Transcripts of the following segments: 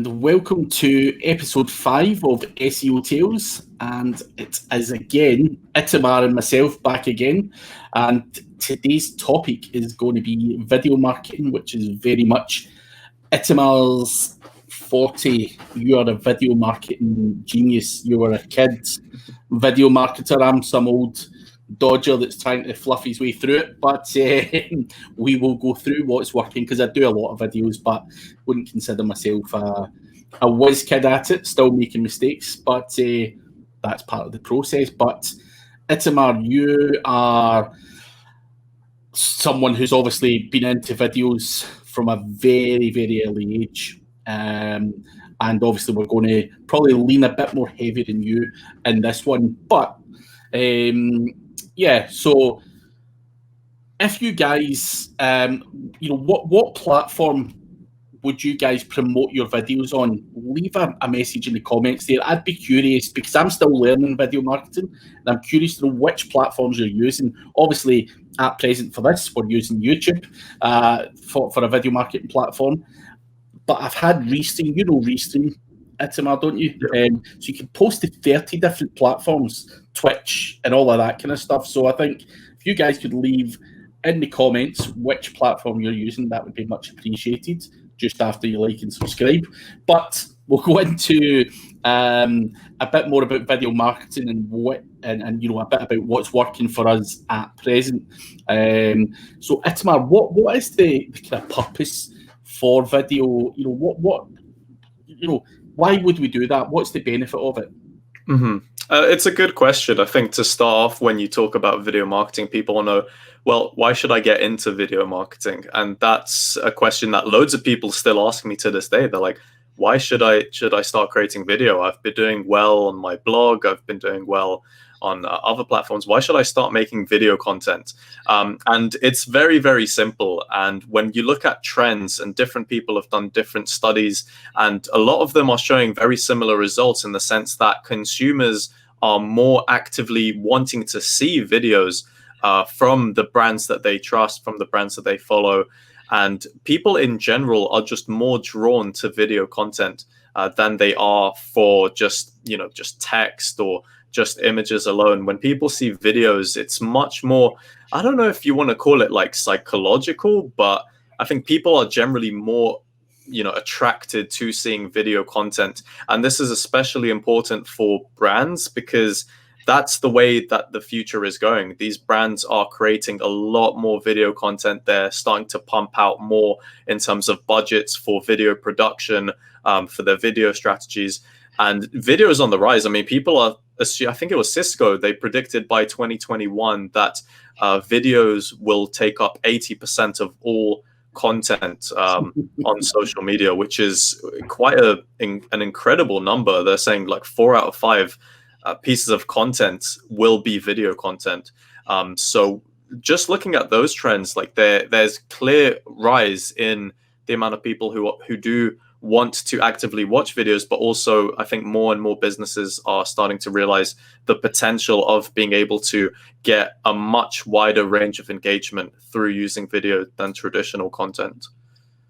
and welcome to episode 5 of SEO Tales. And it is again Itamar and myself back again. And today's topic is going to be video marketing, which is very much Itamar's forte. You are a video marketing genius. You were a kid video marketer. I'm some old dodger that's trying to fluff his way through it, but we will go through what's working, because I do a lot of videos, but wouldn't consider myself a whiz kid at it, still making mistakes, but that's part of the process. But Itamar, you are someone who's obviously been into videos from a very, very early age, and obviously we're going to probably lean a bit more heavy than you in this one, but yeah, so if you guys, what platform would you guys promote your videos on? Leave a message in the comments there. I'd be curious, because I'm still learning video marketing, and I'm curious to know which platforms you're using. Obviously, at present for this, we're using YouTube for a video marketing platform. But I've had Restream, Restream, Itamar, don't you? Yeah. So you can post to 30 different platforms, Twitch and all of that kind of stuff. So I think if you guys could leave in the comments which platform you're using, that would be much appreciated, just after you like and subscribe. But we'll go into a bit more about video marketing and a bit about what's working for us at present. So Itamar, what is the kind of purpose for video? Why would we do that? What's the benefit of it? Mm-hmm. It's a good question. I think to start off, when you talk about video marketing, people want to know, well, why should I get into video marketing? And that's a question that loads of people still ask me to this day. They're like, why should I start creating video? I've been doing well on my blog. I've been doing well on other platforms. Why should I start making video content? And it's very, very simple. And when you look at trends, and different people have done different studies, and a lot of them are showing very similar results, in the sense that consumers are more actively wanting to see videos from the brands that they trust, from the brands that they follow. And people in general are just more drawn to video content than they are for just text or just images alone. When people see videos, it's much more, I don't know if you want to call it like psychological, but I think people are generally more attracted to seeing video content. And this is especially important for brands, because that's the way that the future is going. These brands are creating a lot more video content. They're starting to pump out more in terms of budgets for video production, for their video strategies. And video is on the rise. I mean, people are, I think it was Cisco, they predicted by 2021 that videos will take up 80% of all content on social media, which is quite an incredible number. They're saying like 4 out of 5 pieces of content will be video content. So just looking at those trends, like there's clear rise in the amount of people who do want to actively watch videos, but also I think more and more businesses are starting to realize the potential of being able to get a much wider range of engagement through using video than traditional content.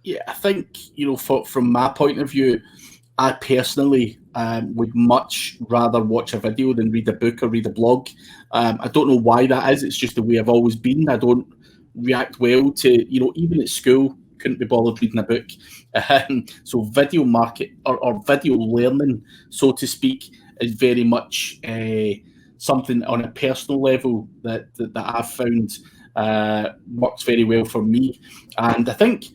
Yeah, I think, from my point of view, I personally would much rather watch a video than read a book or read a blog. I don't know why that is. It's just the way I've always been. I don't react well to, even at school, couldn't be bothered reading a book. So video market or video learning, so to speak, is very much something on a personal level that I've found works very well for me. And I think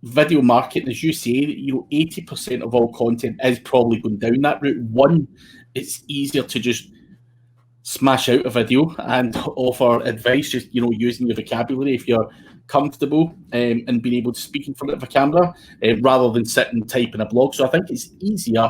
video marketing, as you say, 80% of all content is probably going down that route. One, it's easier to just smash out a video and offer advice, just using your vocabulary if you're comfortable and being able to speak in front of a camera rather than sit and type in a blog. So I think it's easier,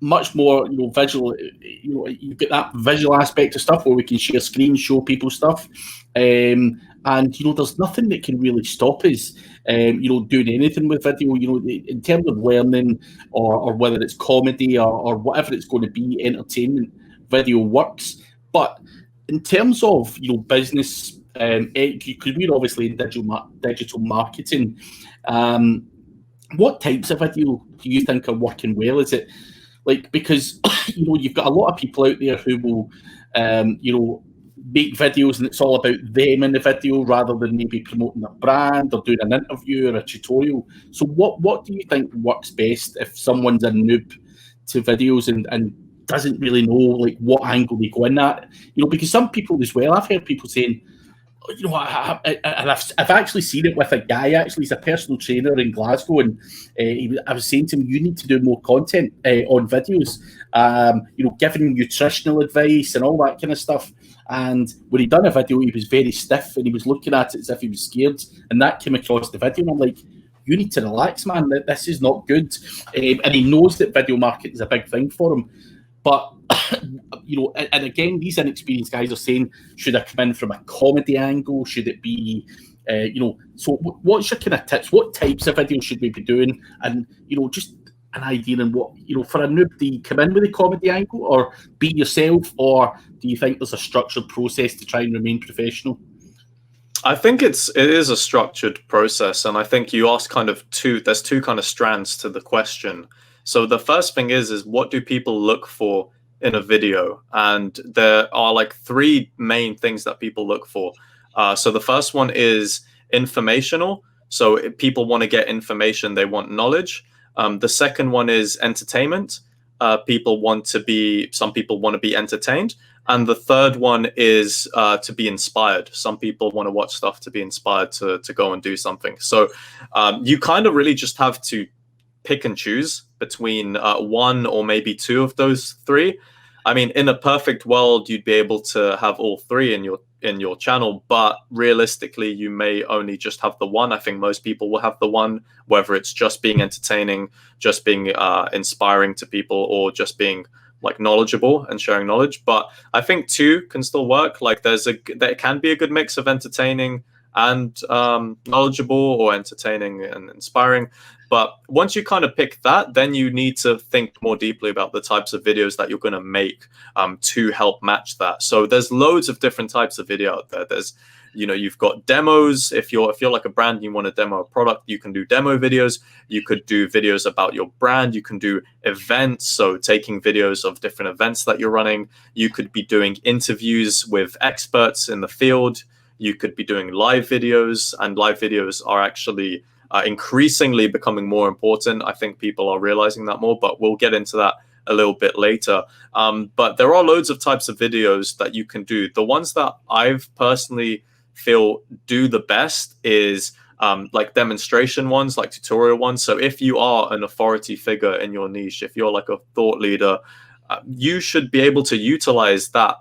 much more visual. You get that visual aspect of stuff where we can share screens, show people stuff, and there's nothing that can really stop us doing anything with video, in terms of learning or whether it's comedy or whatever it's going to be, entertainment. Video works. But in terms of business, because we're obviously in digital marketing, what types of video do you think are working well? Is it like, because you've got a lot of people out there who will make videos and it's all about them in the video rather than maybe promoting their brand or doing an interview or a tutorial. So what do you think works best if someone's a noob to videos and doesn't really know like what angle they go in at? Because some people as well, I've heard people saying, and I've actually seen it with a guy. Actually, he's a personal trainer in Glasgow, and I was saying to him, you need to do more content on videos. Giving nutritional advice and all that kind of stuff. And when he done a video, he was very stiff and he was looking at it as if he was scared, and that came across the video. And I'm like, you need to relax, man. This is not good. And he knows that video marketing is a big thing for him, but. And again, these inexperienced guys are saying, should I come in from a comedy angle? Should it be, so what's your kind of tips? What types of videos should we be doing? And, just an idea on what, for a noob, do you come in with a comedy angle or be yourself? Or do you think there's a structured process to try and remain professional? I think it is a structured process. And I think you asked there's two kind of strands to the question. So the first thing is what do people look for in a video? And there are like three main things that people look for. So the first one is informational. So if people want to get information, they want knowledge. The second one is entertainment. Some people want to be entertained. And the third one is to be inspired. Some people want to watch stuff to be inspired to go and do something. So you kind of really just have to pick and choose between one or maybe two of those three. I mean, in a perfect world, you'd be able to have all three in your channel, but realistically, you may only just have the one. I think most people will have the one, whether it's just being entertaining, just being inspiring to people, or just being like knowledgeable and sharing knowledge. But I think two can still work. Like there can be a good mix of entertaining and knowledgeable, or entertaining and inspiring. But once you kind of pick that, then you need to think more deeply about the types of videos that you're going to make to help match that. So there's loads of different types of video out there. There's, you've got demos. If you're like a brand and you want to demo a product, you can do demo videos. You could do videos about your brand. You can do events, so taking videos of different events that you're running. You could be doing interviews with experts in the field. You could be doing live videos, and live videos are actually increasingly becoming more important. I think people are realizing that more, but we'll get into that a little bit later. But there are loads of types of videos that you can do. The ones that I've personally feel do the best is like demonstration ones, like tutorial ones. So if you are an authority figure in your niche, if you're like a thought leader, you should be able to utilize that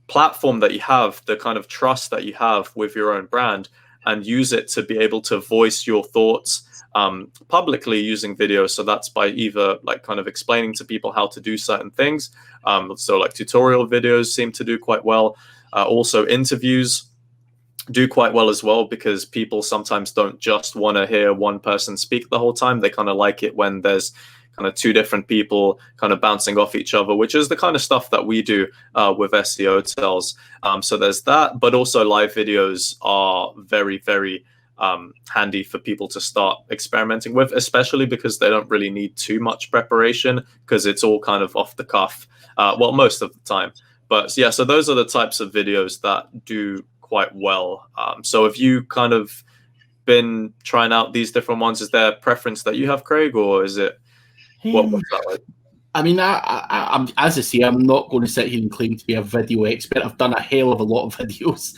platform that you have, the kind of trust that you have with your own brand, and use it to be able to voice your thoughts publicly using video. So that's by either like kind of explaining to people how to do certain things. So like tutorial videos seem to do quite well. Also interviews do quite well as well, because people sometimes don't just want to hear one person speak the whole time. They kind of like it when there's kind of two different people kind of bouncing off each other, which is the kind of stuff that we do with SEO tells. So there's that, but also live videos are very, very handy for people to start experimenting with, especially because they don't really need too much preparation, because it's all kind of off the cuff, well, most of the time. But yeah, so those are the types of videos that do quite well. So have you kind of been trying out these different ones? Is there a preference that you have, Craig, or is it what's that like? I mean, I'm as I say, I'm not going to sit here and claim to be a video expert. I've done a hell of a lot of videos.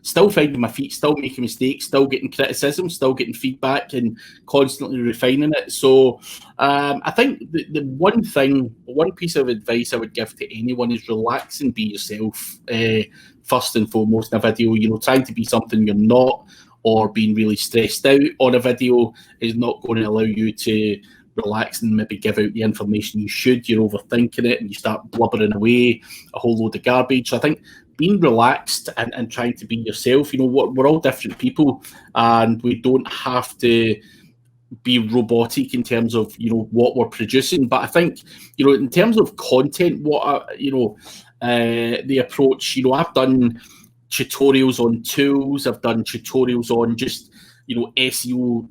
Still finding my feet, still making mistakes, still getting criticism, still getting feedback, and constantly refining it. So I think the one piece of advice I would give to anyone is relax and be yourself. First and foremost in a video, trying to be something you're not, or being really stressed out on a video is not going to allow you to relax and maybe give out the information you should. You're overthinking it and you start blubbering away a whole load of garbage. So I think being relaxed and trying to be yourself, we're all different people, and we don't have to be robotic in terms of what we're producing. But I think in terms of content, the approach, I've done tutorials on tools, I've done tutorials on just SEO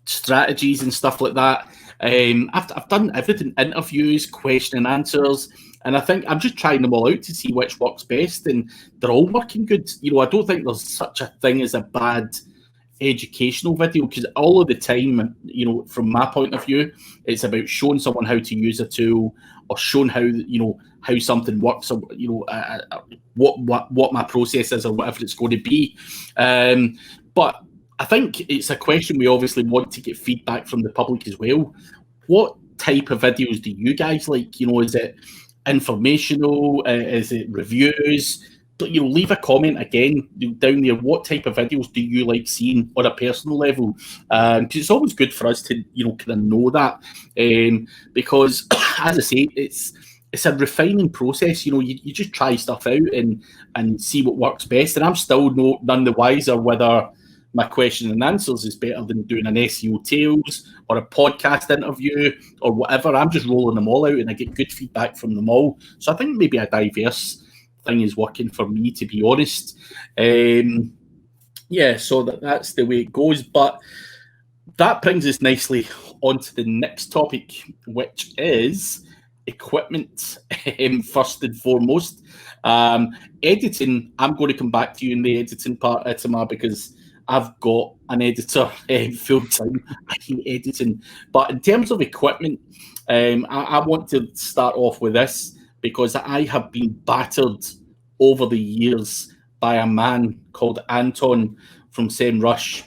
strategies and stuff like that. I've done everything: interviews, question and answers, and I think I'm just trying them all out to see which works best, and they're all working good. I don't think there's such a thing as a bad educational video, because all of the time, from my point of view, it's about showing someone how to use a tool, or showing how something works, or what my process is, or whatever it's going to be. But I think it's a question we obviously want to get feedback from the public as well. What type of videos do you guys like? Is it informational? Is it reviews? But leave a comment again down there. What type of videos do you like seeing on a personal level? Because it's always good for us to kind of know that, because as I say, it's a refining process. You just try stuff out and see what works best. And I'm still none the wiser whether my question and answers is better than doing an SEO Tales or a podcast interview or whatever. I'm just rolling them all out, and I get good feedback from them all. So I think maybe a diverse thing is working for me, to be honest. So that's the way it goes. But that brings us nicely onto the next topic, which is equipment. First and foremost, editing. I'm going to come back to you in the editing part, Itamar, because I've got an editor full time. I hate editing. But in terms of equipment, I want to start off with this, because I have been battered over the years by a man called Anton from SEMrush,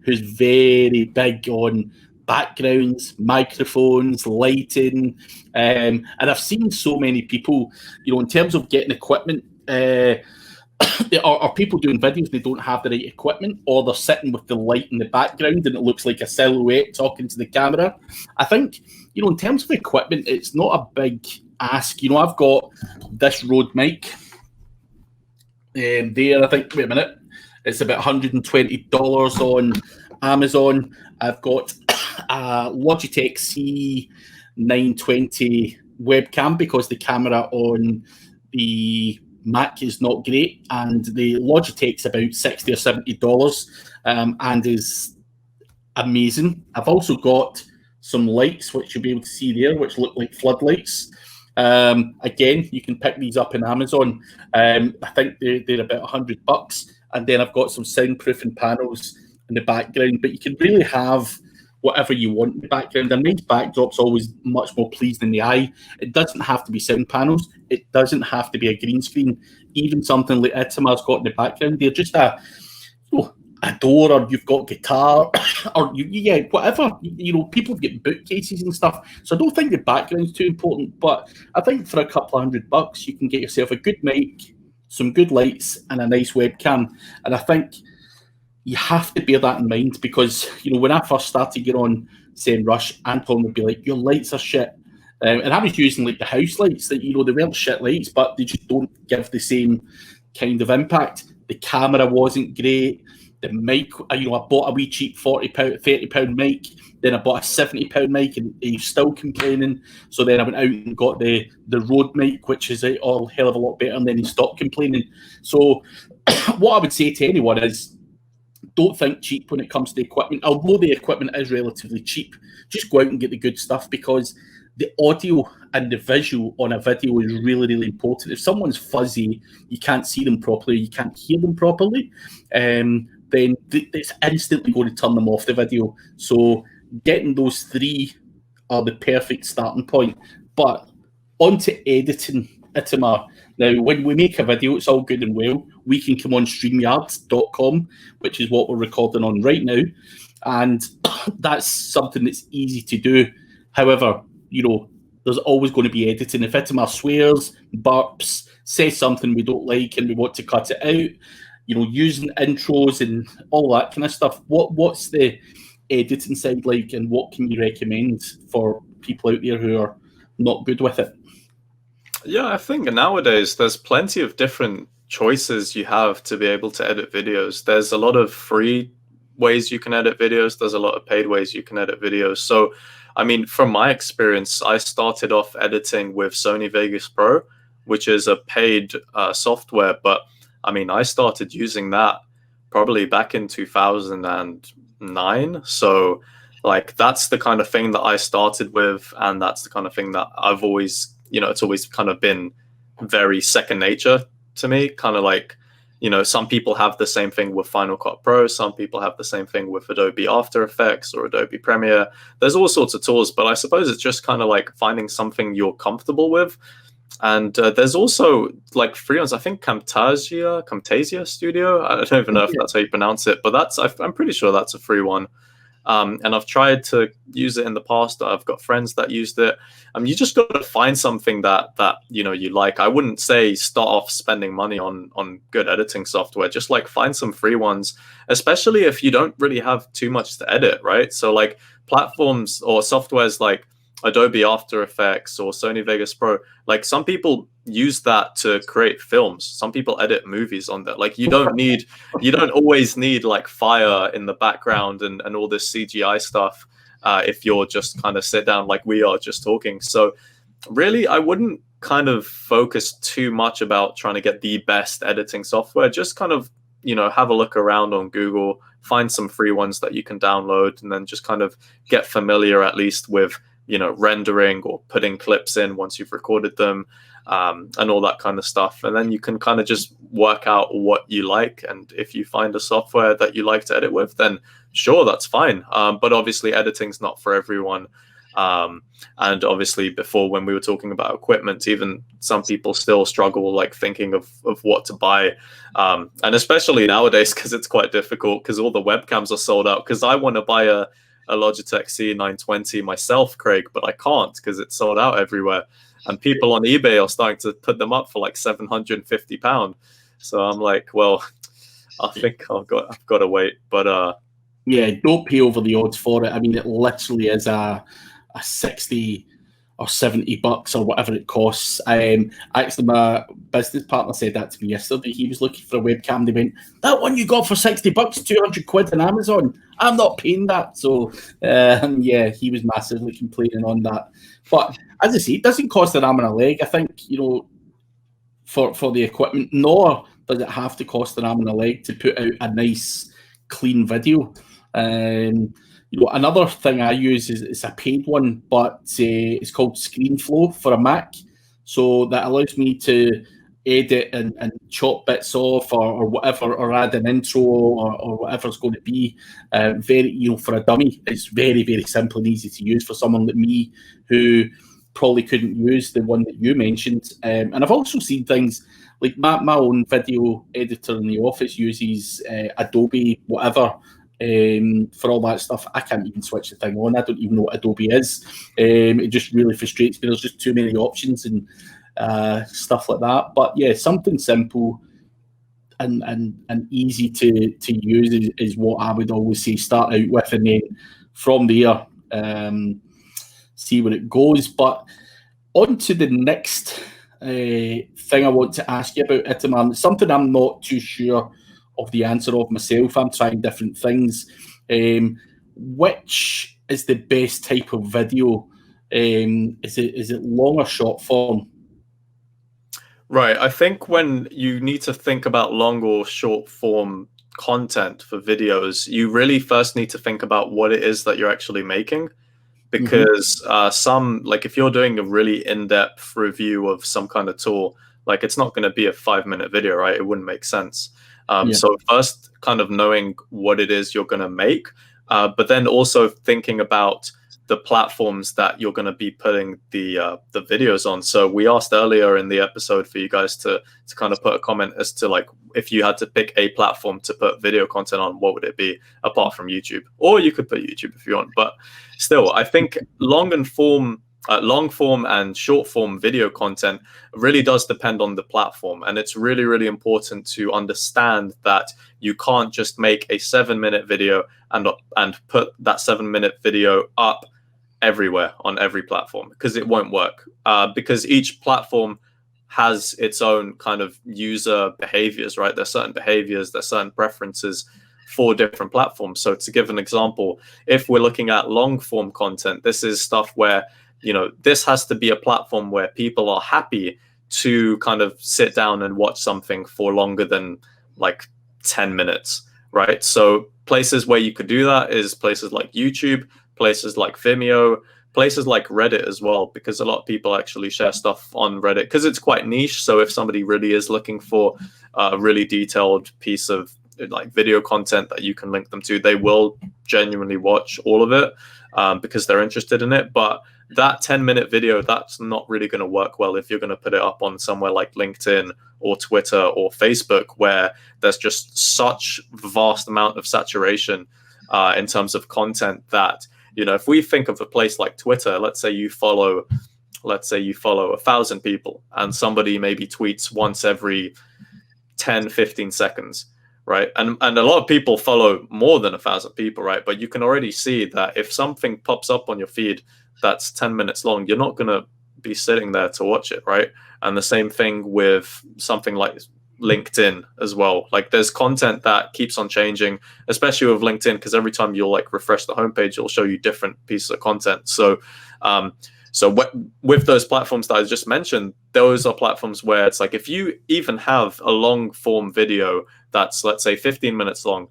who's very big on backgrounds, microphones, lighting, and I've seen so many people, in terms of getting equipment, are people doing videos, they don't have the right equipment, or they're sitting with the light in the background and it looks like a silhouette talking to the camera. I think, in terms of equipment, it's not a big ask. I've got this Rode mic there. I think, wait a minute, it's about $120 on Amazon. I've got a Logitech C920 webcam, because the camera on the Mac is not great, and the Logitech's about $60 or $70 and is amazing. I've also got some lights, which you'll be able to see there, which look like floodlights. Again, you can pick these up on Amazon. I think they're about $100. And then I've got some soundproofing panels in the background, but you can really have whatever you want in the background. A nice backdrop's always much more pleasing in the eye. It doesn't have to be sound panels. It doesn't have to be a green screen. Even something like Itamar's got in the background, they're just a door, or you've got guitar, or whatever. People get bookcases and stuff. So I don't think the background's too important, but I think for a couple of $100, you can get yourself a good mic, some good lights, and a nice webcam. And I think you have to bear that in mind, because when I first started getting on SEMrush, Anton would be like, "Your lights are shit," and I was using like the house lights that they weren't shit lights, but they just don't give the same kind of impact. The camera wasn't great. The mic, I bought a wee cheap £30 mic, then I bought a £70 mic, and he's still complaining. So then I went out and got the Rode mic, which is a hell of a lot better, and then he stopped complaining. So what I would say to anyone is, don't think cheap when it comes to equipment. Although the equipment is relatively cheap, just go out and get the good stuff, because the audio and the visual on a video is really, really important. If someone's fuzzy, you can't see them properly, you can't hear them properly, then it's instantly going to turn them off the video. So getting those three are the perfect starting point. But onto editing, Itamar. Now, when we make a video, it's all good and well. We can come on StreamYard.com, which is what we're recording on right now, and that's something that's easy to do. However, there's always going to be editing. If Itamar swears, burps, says something we don't like and we want to cut it out, using intros and all that kind of stuff, what's the editing side like, and what can you recommend for people out there who are not good with it? Yeah, I think nowadays there's plenty of different choices you have to be able to edit videos. There's a lot of free ways you can edit videos. There's a lot of paid ways you can edit videos. So, I mean, from my experience, I started off editing with Sony Vegas Pro, which is a paid software. But I mean, I started using that probably back in 2000 and 2009. So like that's the kind of thing that I started with, and that's the kind of thing that I've always, it's always kind of been very second nature to me. Kind of like, some people have the same thing with Final Cut Pro, some people have the same thing with Adobe After Effects or Adobe Premiere. There's all sorts of tools, but I suppose it's just kind of like finding something you're comfortable with. And there's also like free ones. I think Camtasia Studio. I don't even know if that's how you pronounce it, but I'm pretty sure that's a free one. And I've tried to use it in the past. I've got friends that used it. You just got to find something that you like. I wouldn't say start off spending money on good editing software. Just like find some free ones, especially if you don't really have too much to edit, right? So like platforms or softwares like Adobe After Effects or Sony Vegas Pro, like some people use that to create films. Some people edit movies on that. Like you don't always need like fire in the background and all this CGI stuff if you're just kind of sit down like we are just talking. So really, I wouldn't kind of focus too much about trying to get the best editing software. Just kind of, have a look around on Google, find some free ones that you can download, and then just kind of get familiar at least with rendering or putting clips in once you've recorded them, and all that kind of stuff. And then you can kind of just work out what you like. And if you find a software that you like to edit with, then sure, that's fine. But obviously editing's not for everyone. And obviously before, when we were talking about equipment, even some people still struggle like thinking of what to buy. And especially nowadays, because it's quite difficult because all the webcams are sold out. Because I want to buy a Logitech C920 myself, Craig, but I can't because it's sold out everywhere. And people on eBay are starting to put them up for like £750. So I'm like, well, I think I've got to wait. But yeah, don't pay over the odds for it. I mean, it literally is a 60 or $70 or whatever it costs. Actually, my business partner said that to me yesterday. He was looking for a webcam. They went, that one you got for £60, 200 quid on Amazon. I'm not paying that. So, yeah, he was massively complaining on that. But as I say, it doesn't cost an arm and a leg. I think, for the equipment, nor does it have to cost an arm and a leg to put out a nice, clean video. Another thing I use is a paid one, but it's called ScreenFlow for a Mac. So that allows me to edit and chop bits off or whatever, or add an intro or whatever it's going to be. Very, for a dummy, it's very, very simple and easy to use for someone like me who probably couldn't use the one that you mentioned. And I've also seen things like my own video editor in the office uses Adobe whatever. For all that stuff, I can't even switch the thing on. I don't even know what Adobe is. It just really frustrates me. There's just too many options and stuff like that. But yeah, something simple and easy to use is what I would always say. Start out with, and then from there, see where it goes. But on to the next thing I want to ask you about, Itamar. Something I'm not too sure of the answer of myself. I'm trying different things. Which is the best type of video? Is it long or short form? Right. I think when you need to think about long or short form content for videos, you really first need to think about what it is that you're actually making. Because like if you're doing a really in-depth review of some kind of tool, like it's not going to be a 5-minute video, right? It wouldn't make sense. So first kind of knowing what it is you're going to make, but then also thinking about the platforms that you're going to be putting the videos on. So we asked earlier in the episode for you guys to kind of put a comment as to like, if you had to pick a platform to put video content on, what would it be apart from YouTube? Or you could put YouTube if you want, but still, I think long form and short form video content really does depend on the platform. And it's really, really important to understand that you can't just make a 7-minute video and put that 7-minute video up everywhere on every platform, because it won't work. Because each platform has its own kind of user behaviors, right? There's certain behaviors, there's certain preferences for different platforms. So to give an example, if we're looking at long form content, this is stuff where this has to be a platform where people are happy to kind of sit down and watch something for longer than like 10 minutes. right? So places where you could do that is places like YouTube, places like Vimeo, places like Reddit as well, because a lot of people actually share stuff on Reddit because it's quite niche. So if somebody really is looking for a really detailed piece of like video content that you can link them to, they will genuinely watch all of it because they're interested in it. But that 10-minute video, that's not really going to work well if you're going to put it up on somewhere like LinkedIn or Twitter or Facebook, where there's just such vast amount of saturation in terms of content that, you know, if we think of a place like Twitter, let's say you follow 1,000 people and somebody maybe tweets once every 10-15 seconds, right? And a lot of people follow more than 1,000 people, right? But you can already see that if something pops up on your feed that's 10 minutes long, you're not going to be sitting there to watch it, right? And the same thing with something like LinkedIn as well. Like there's content that keeps on changing, especially with LinkedIn, because every time you'll like refresh the homepage, it'll show you different pieces of content. So with those platforms that I just mentioned, those are platforms where it's like, if you even have a long form video that's, let's say, 15 minutes long.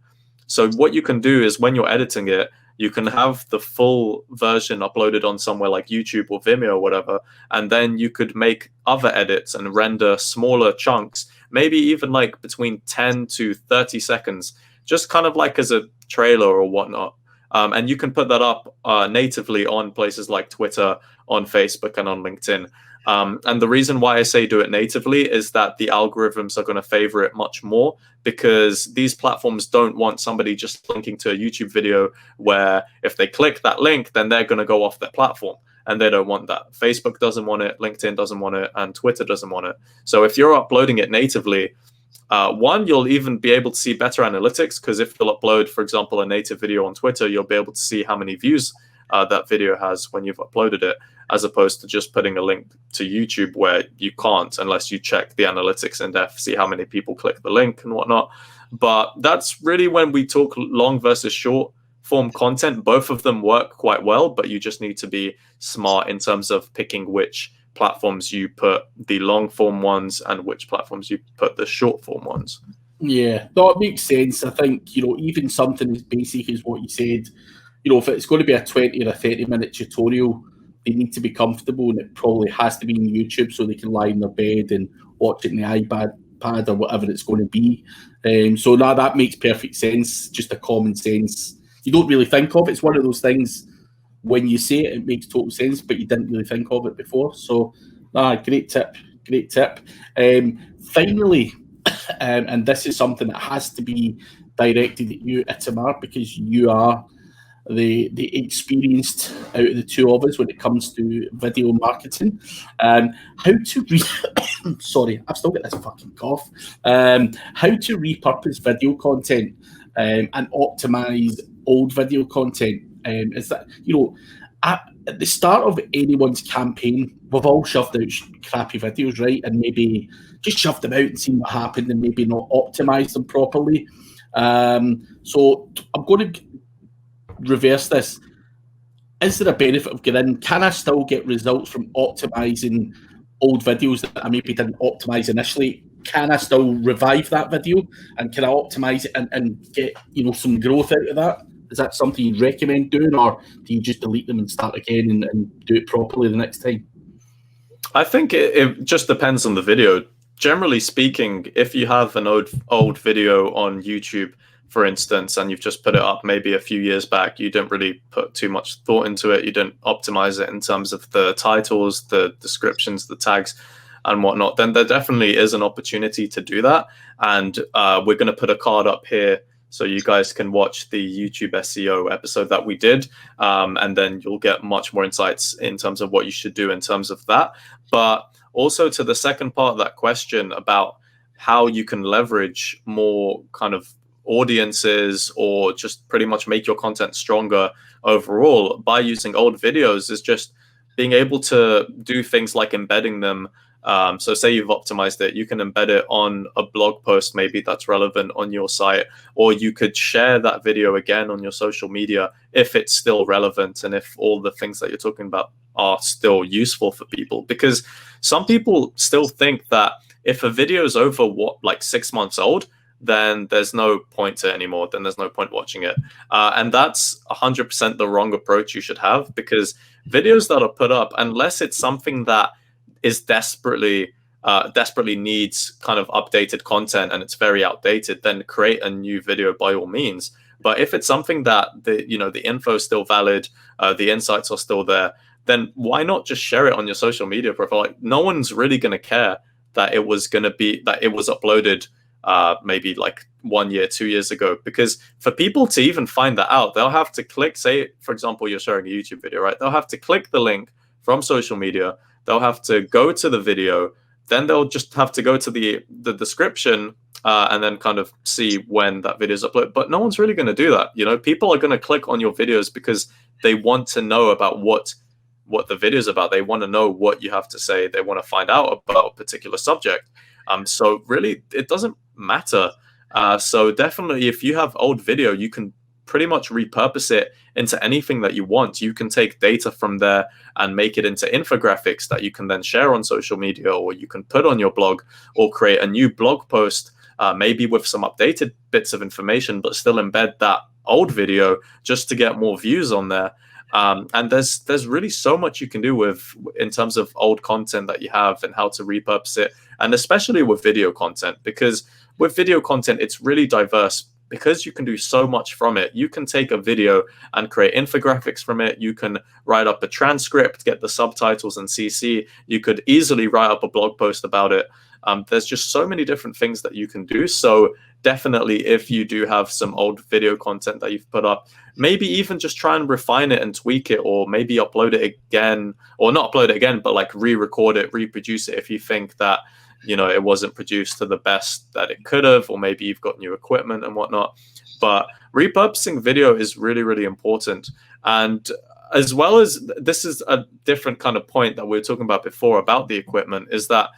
So what you can do is when you're editing it, you can have the full version uploaded on somewhere like YouTube or Vimeo or whatever, and then you could make other edits and render smaller chunks, maybe even like between 10 to 30 seconds, just kind of like as a trailer or whatnot. And you can put that up natively on places like Twitter, on Facebook, and on LinkedIn. And the reason why I say do it natively is that the algorithms are going to favor it much more, because these platforms don't want somebody just linking to a YouTube video where if they click that link, then they're going to go off their platform. And they don't want that. Facebook doesn't want it, LinkedIn doesn't want it, and Twitter doesn't want it. So if you're uploading it natively, one, you'll even be able to see better analytics, because if you'll upload, for example, a native video on Twitter, you'll be able to see how many views that video has when you've uploaded it, as opposed to just putting a link to YouTube where you can't unless you check the analytics in depth, see how many people click the link and whatnot. But that's really when we talk long versus short form content. Both of them work quite well, but you just need to be smart in terms of picking which platforms you put the long form ones and which platforms you put the short form ones. Yeah, no, it makes sense. I think, you know, even something as basic as what you said, you know, if it's going to be a 20 or a 30-minute tutorial, they need to be comfortable, and it probably has to be on YouTube so they can lie in their bed and watch it in the iPad or whatever it's going to be. So now that makes perfect sense, just a common sense. You don't really think of it. It's one of those things, when you say it, it makes total sense, but you didn't really think of it before. So, great tip. Finally, and this is something that has to be directed at you, Itamar, because you are the experienced out of the two of us when it comes to video marketing. How to sorry, I've still got this fucking cough. How to repurpose video content and optimize old video content. Is that, you know, at the start of anyone's campaign, we've all shoved out crappy videos, right? And maybe just shoved them out and seen what happened, and maybe not optimized them properly. So I'm going to reverse this. Is there a benefit of getting in? Can I still get results from optimizing old videos that I maybe didn't optimize initially? Can I still revive that video, and can I optimize it and get, you know, some growth out of that? Is that something you'd recommend doing, or do you just delete them and start again and do it properly the next time? I think it just depends on the video. Generally speaking, if you have an old video on YouTube, for instance, and you've just put it up maybe a few years back, you didn't really put too much thought into it, you didn't optimize it in terms of the titles, the descriptions, the tags, and whatnot, then there definitely is an opportunity to do that. And we're going to put a card up here so you guys can watch the YouTube SEO episode that we did, and then you'll get much more insights in terms of what you should do in terms of that. But also to the second part of that question about how you can leverage more kind of audiences or just pretty much make your content stronger overall by using old videos, is just being able to do things like embedding them. So say you've optimized it, you can embed it on a blog post maybe that's relevant on your site, or you could share that video again on your social media if it's still relevant and if all the things that you're talking about are still useful for people. Because some people still think that if a video is over like 6 months old, then there's no point to it anymore. Then there's no point watching it. And that's 100% the wrong approach you should have, because videos that are put up, unless it's something that is desperately needs kind of updated content and it's very outdated, then create a new video by all means. But if it's something that the info is still valid, the insights are still there, then why not just share it on your social media profile? Like, no one's really going to care that it was uploaded maybe like 1 year, 2 years ago, because for people to even find that out, they'll have to click, say, for example, you're sharing a YouTube video, right? They'll have to click the link from social media. They'll have to go to the video. Then they'll just have to go to the description and then kind of see when that video is uploaded. But no one's really going to do that. People are going to click on your videos because they want to know about what the video is about. They want to know what you have to say. They want to find out about a particular subject. So really, it doesn't matter. So definitely, if you have old video, you can pretty much repurpose it into anything that you want. You can take data from there and make it into infographics that you can then share on social media, or you can put on your blog, or create a new blog post, maybe with some updated bits of information, but still embed that old video just to get more views on there. And there's really so much you can do in terms of old content that you have and how to repurpose it, and especially with video content, because with video content, it's really diverse. Because you can do so much from it. You can take a video and create infographics from it. You can write up a transcript, get the subtitles and CC. You could easily write up a blog post about it. There's just so many different things that you can do. So definitely, if you do have some old video content that you've put up, maybe even just try and refine it and tweak it, or maybe upload it again, or not upload it again, but like re-record it, reproduce it if you think that it wasn't produced to the best that it could have, or maybe you've got new equipment and whatnot. But repurposing video is really, really important. And as well as, this is a different kind of point that we were talking about before about the equipment, is that,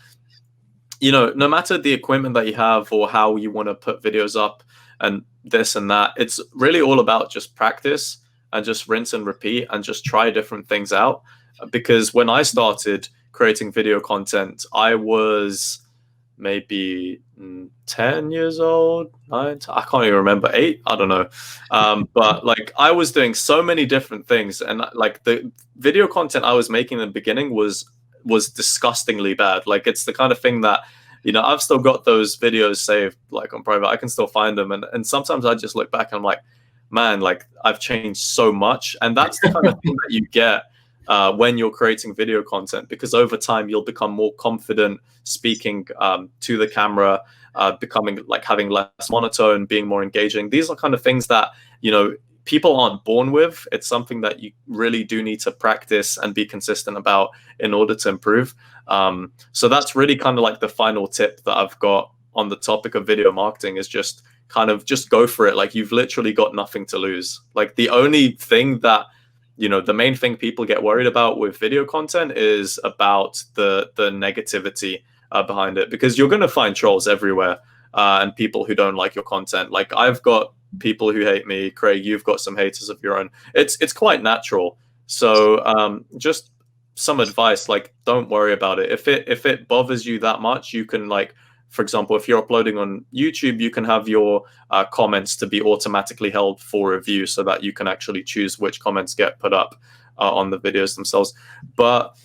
no matter the equipment that you have or how you want to put videos up and this and that, it's really all about just practice and just rinse and repeat and just try different things out. Because when I started creating video content, I was maybe 10 years old, 9, I can't even remember, 8, I don't know. But like, I was doing so many different things, and like the video content I was making in the beginning was disgustingly bad. Like, it's the kind of thing that, I've still got those videos saved like on private. I can still find them, and sometimes I just look back and I'm like, man, like, I've changed so much. And that's the kind of thing that you get when you're creating video content, because over time you'll become more confident speaking to the camera, becoming like having less monotone, being more engaging. These are kind of things that people aren't born with. It's something that you really do need to practice and be consistent about in order to improve. So that's really kind of like the final tip that I've got on the topic of video marketing, is just go for it. Like, you've literally got nothing to lose. Like, the only thing that the main thing people get worried about with video content is about the negativity behind it, because you're going to find trolls everywhere and people who don't like your content. Like, I've got people who hate me. Craig, you've got some haters of your own. It's quite natural. So just some advice, like, don't worry about it. If it bothers you that much, you can, like, for example, if you're uploading on YouTube, you can have your comments to be automatically held for review, so that you can actually choose which comments get put up on the videos themselves. But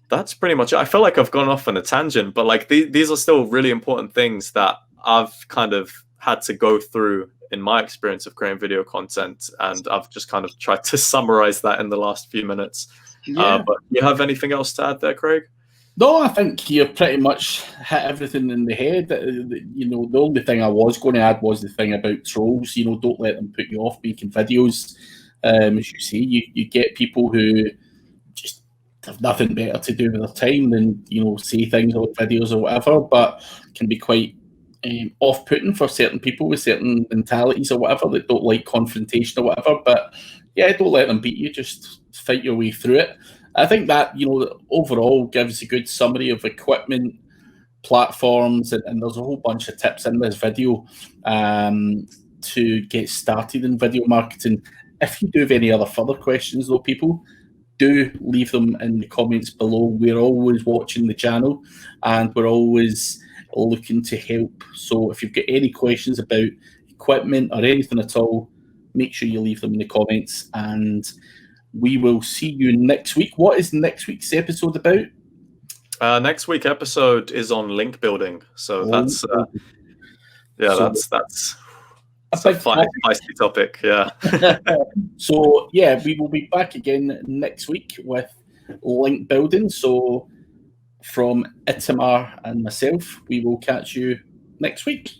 that's pretty much it. I feel like I've gone off on a tangent, but like, these are still really important things that I've kind of had to go through in my experience of creating video content, and I've just kind of tried to summarize that in the last few minutes. Yeah. But you have anything else to add there, Craig? No, I think you pretty much hit everything in the head. The only thing I was going to add was the thing about trolls. Don't let them put you off making videos. As you say, you get people who just have nothing better to do with their time than say things on videos or whatever, but can be quite off-putting for certain people with certain mentalities or whatever that don't like confrontation or whatever. But yeah, don't let them beat you. Just fight your way through it. I think that overall gives a good summary of equipment, platforms, and there's a whole bunch of tips in this video to get started in video marketing. If you do have any other further questions, though, people, do leave them in the comments below. We're always watching the channel, and we're always looking to help. So if you've got any questions about equipment or anything at all, make sure you leave them in the comments, and we will see you next week. What is next week's episode about? Next week's episode is on link building. So that's a feisty topic. Yeah. So yeah, we will be back again next week with link building. So from Itamar and myself, we will catch you next week.